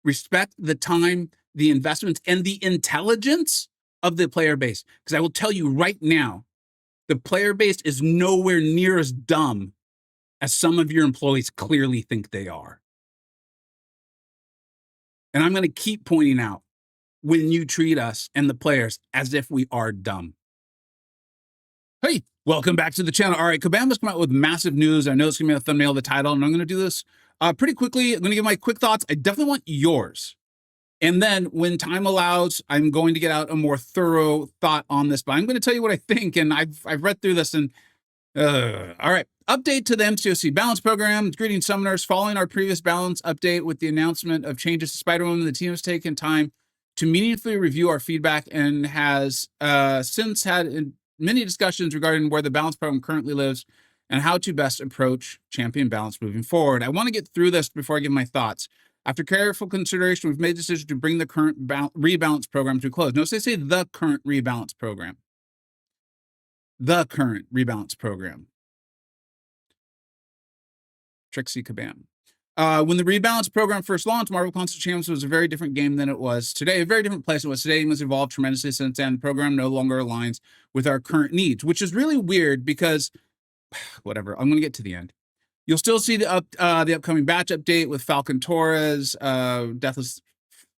Respect the time, the investments, and the intelligence of the player base. Because I will tell you right now, the player base is nowhere near as dumb as some of your employees clearly think they are. And I'm going to keep pointing out when you treat us and the players as if we are dumb. Hey, welcome back to the channel. All right, Kabam has come out with massive news. I know it's going to be a thumbnail of the title, and I'm going to do this pretty quickly. I'm going to give my quick thoughts. I definitely want yours. And then when time allows, I'm going to get out a more thorough thought on this, but I'm going to tell you what I think. And I've read through this and all right. Update to the MCoC balance program. Greetings, summoners. Following our previous balance update with the announcement of changes to Spider-Woman, the team has taken time to meaningfully review our feedback and has since had many discussions regarding where the balance program currently lives and how to best approach champion balance moving forward. I want to get through this before I give my thoughts. After careful consideration, we've made the decision to bring the current rebalance program to a close. Notice they say the current rebalance program. The current rebalance program. Trixie Kabam. When the rebalance program first launched, Marvel Console Champions was a very different game than it was today. A very different place it was today. It has evolved tremendously since then. The program no longer aligns with our current needs, which is really weird because, whatever, I'm going to get to the end. You'll still see the upcoming batch update with Falcon Torres, Deathless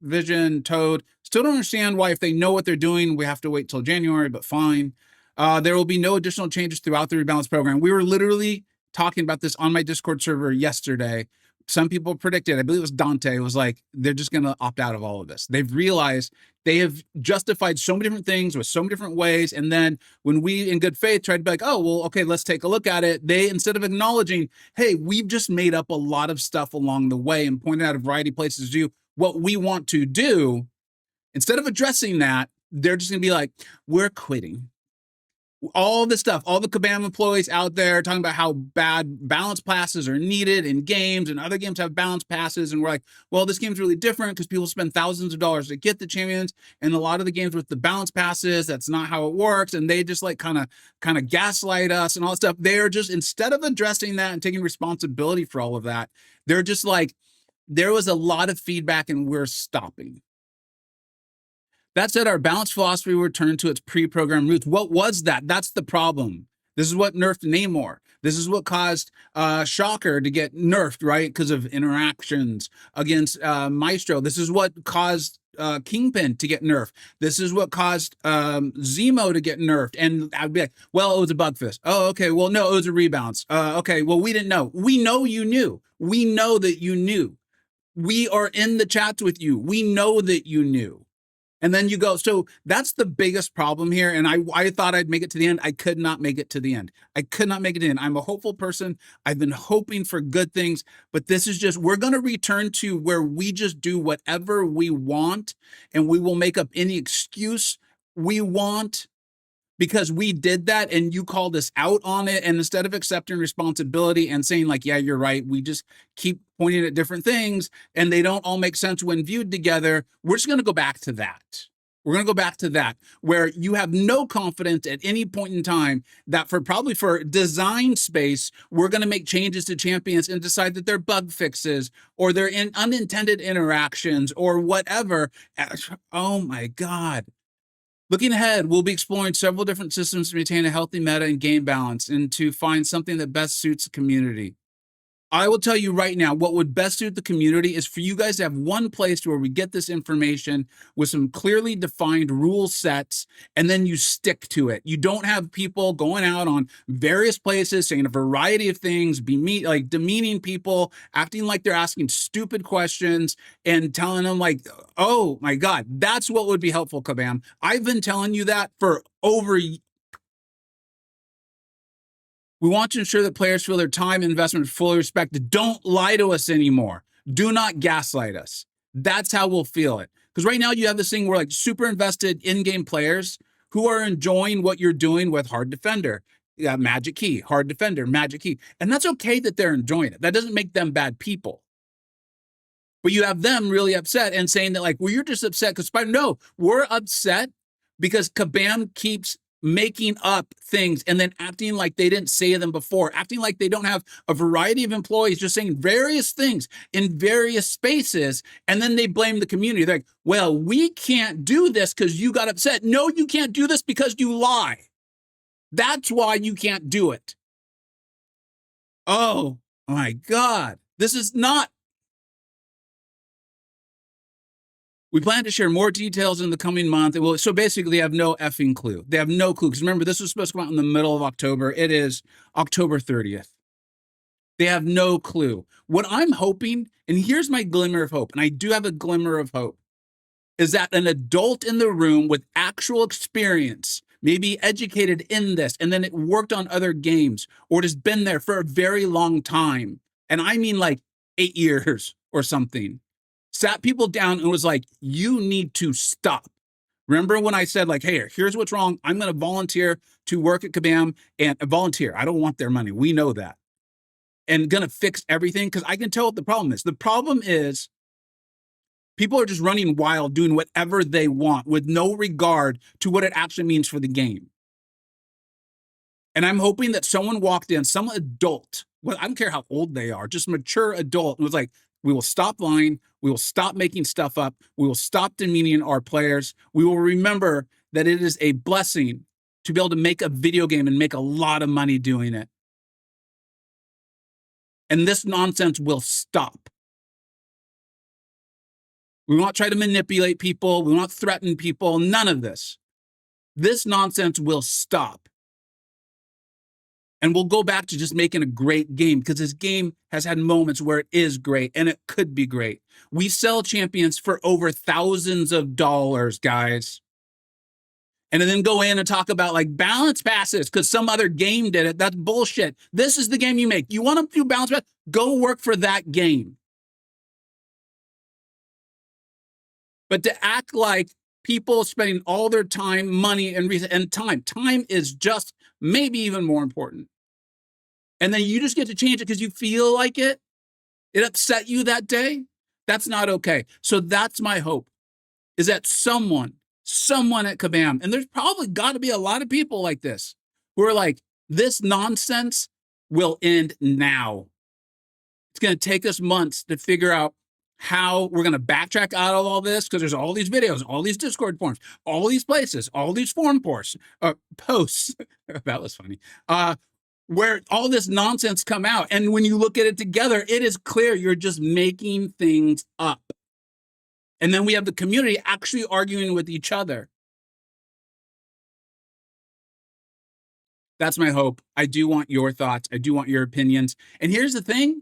Vision, Toad. Still don't understand why, if they know what they're doing, we have to wait till January, but fine. There will be no additional changes throughout the rebalance program. We were literally talking about this on my Discord server yesterday. Some people predicted, I believe it was Dante, was like, they're just going to opt out of all of this. They've realized they have justified so many different things with so many different ways. And then when we, in good faith, tried to be like, oh, well, okay, let's take a look at it. They, instead of acknowledging, hey, we've just made up a lot of stuff along the way and pointed out a variety of places to do what we want to do, instead of addressing that, they're just going to be like, we're quitting. All this stuff, all the Kabam employees out there talking about how bad balance passes are needed in games, and other games have balance passes, and we're like, well, this game's really different because people spend thousands of dollars to get the champions, and a lot of the games with the balance passes, that's not how it works, and they just like kind of gaslight us and all that stuff. They're just, instead of addressing that and taking responsibility for all of that, they're just like, there was a lot of feedback and we're stopping. That said, our balance philosophy returned to its pre-programmed roots. What was that? That's the problem. This is what nerfed Namor. This is what caused Shocker to get nerfed, right? Because of interactions against Maestro. This is what caused Kingpin to get nerfed. This is what caused Zemo to get nerfed. And I'd be like, well, it was a bug fix. Oh, okay. Well, no, it was a rebalance. Okay. Well, we didn't know. We know you knew. We know that you knew. We are in the chats with you. We know that you knew. And then you go, so that's the biggest problem here. And I thought I'd make it to the end. I could not make it to the end. I could not make it in. I'm a hopeful person. I've been hoping for good things, but this is just, we're going to return to where we just do whatever we want, and we will make up any excuse we want because we did that and you called us out on it. And instead of accepting responsibility and saying like, yeah, you're right, we just keep pointing at different things and they don't all make sense when viewed together. We're just going to go back to that. We're going to go back to that, where you have no confidence at any point in time that probably for design space, we're going to make changes to champions and decide that they're bug fixes or they're in unintended interactions or whatever. Oh my God. Looking ahead, we'll be exploring several different systems to maintain a healthy meta and game balance and to find something that best suits the community. I will tell you right now, what would best suit the community is for you guys to have one place where we get this information with some clearly defined rule sets, and then you stick to it. You don't have people going out on various places saying a variety of things, like demeaning people, acting like they're asking stupid questions, and telling them like, oh my God, that's what would be helpful, Kabam. I've been telling you that for over. We want to ensure that players feel their time and investment fully respected. Don't lie to us anymore. Do not gaslight us. That's how we'll feel it. Because right now you have this thing where like super invested in-game players who are enjoying what you're doing with Hard Defender, Magic Key, Hard Defender, Magic Key. And that's okay that they're enjoying it. That doesn't make them bad people. But you have them really upset and saying that like, well, you're just upset because no, we're upset because Kabam keeps making up things and then acting like they didn't say them before, acting like they don't have a variety of employees just saying various things in various spaces, and then they blame the community. They're like, well, we can't do this because you got upset. No, you can't do this because you lie. That's why you can't do it. Oh my God. This is not. We plan to share more details in the coming month. Well, so basically, they have no effing clue. They have no clue. Because remember, this was supposed to come out in the middle of October. It is October 30th. They have no clue. What I'm hoping, and here's my glimmer of hope, and I do have a glimmer of hope, is that an adult in the room with actual experience, maybe educated in this, and then it worked on other games, or it has been there for a very long time, and I mean like 8 years or something, sat people down and was like, you need to stop. Remember when I said, like, hey, here's what's wrong. I'm going to volunteer to work at Kabam and volunteer. I don't want their money. We know that. And going to fix everything, because I can tell what the problem is. The problem is people are just running wild, doing whatever they want with no regard to what it actually means for the game. And I'm hoping that someone walked in, some adult, well, I don't care how old they are, just mature adult, and was like, we will stop lying. We will stop making stuff up. We will stop demeaning our players. We will remember that it is a blessing to be able to make a video game and make a lot of money doing it. And this nonsense will stop. We won't try to manipulate people. We won't threaten people. None of this. This nonsense will stop. And we'll go back to just making a great game, because this game has had moments where it is great and it could be great. We sell champions for over thousands of dollars, guys. And then go in and talk about like balance passes because some other game did it. That's bullshit. This is the game you make. You want to do balance pass? Go work for that game. But to act like people spending all their time, money, and time is just maybe even more important. And then you just get to change it because you feel like it upset you that day. That's not okay. So that's my hope, is that someone at Kabam, and there's probably got to be a lot of people like this, who are like, this nonsense will end now. It's going to take us months to figure out how we're going to backtrack out of all this, because there's all these videos, all these Discord forums, all these places, all these forum posts. That was funny. Where all this nonsense come out. And when you look at it together, it is clear you're just making things up. And then we have the community actually arguing with each other. That's my hope. I do want your thoughts. I do want your opinions. And here's the thing.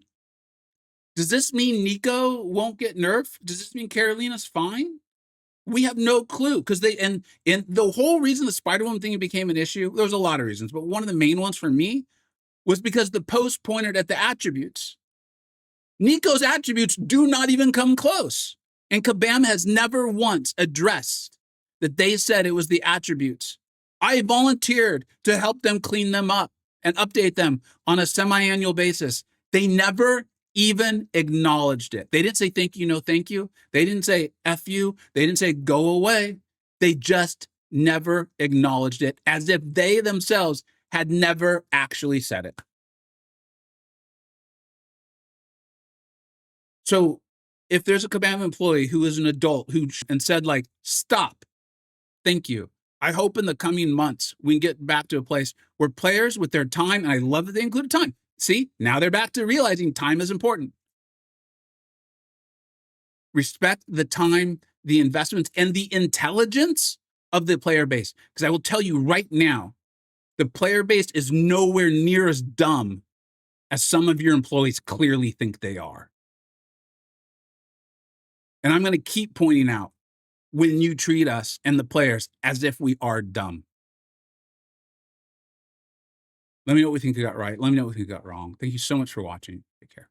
Does this mean Nico won't get nerfed? Does this mean Carolina's fine? We have no clue, because and the whole reason the Spider-Woman thing became an issue, there was a lot of reasons, but one of the main ones for me was because the post pointed at the attributes. Nico's attributes do not even come close. And Kabam has never once addressed that they said it was the attributes. I volunteered to help them clean them up and update them on a semi-annual basis. They never even acknowledged it. They didn't say thank you, no thank you. They didn't say F you. They didn't say go away. They just never acknowledged it, as if they themselves had never actually said it. So if there's a Kabam employee who is an adult and said like, stop, thank you, I hope in the coming months we can get back to a place where players with their time, and I love that they included time. See, now they're back to realizing time is important. Respect the time, the investments, and the intelligence of the player base. Because I will tell you right now, the player base is nowhere near as dumb as some of your employees clearly think they are. And I'm going to keep pointing out when you treat us and the players as if we are dumb. Let me know what we think we got right. Let me know what we think we got wrong. Thank you so much for watching. Take care.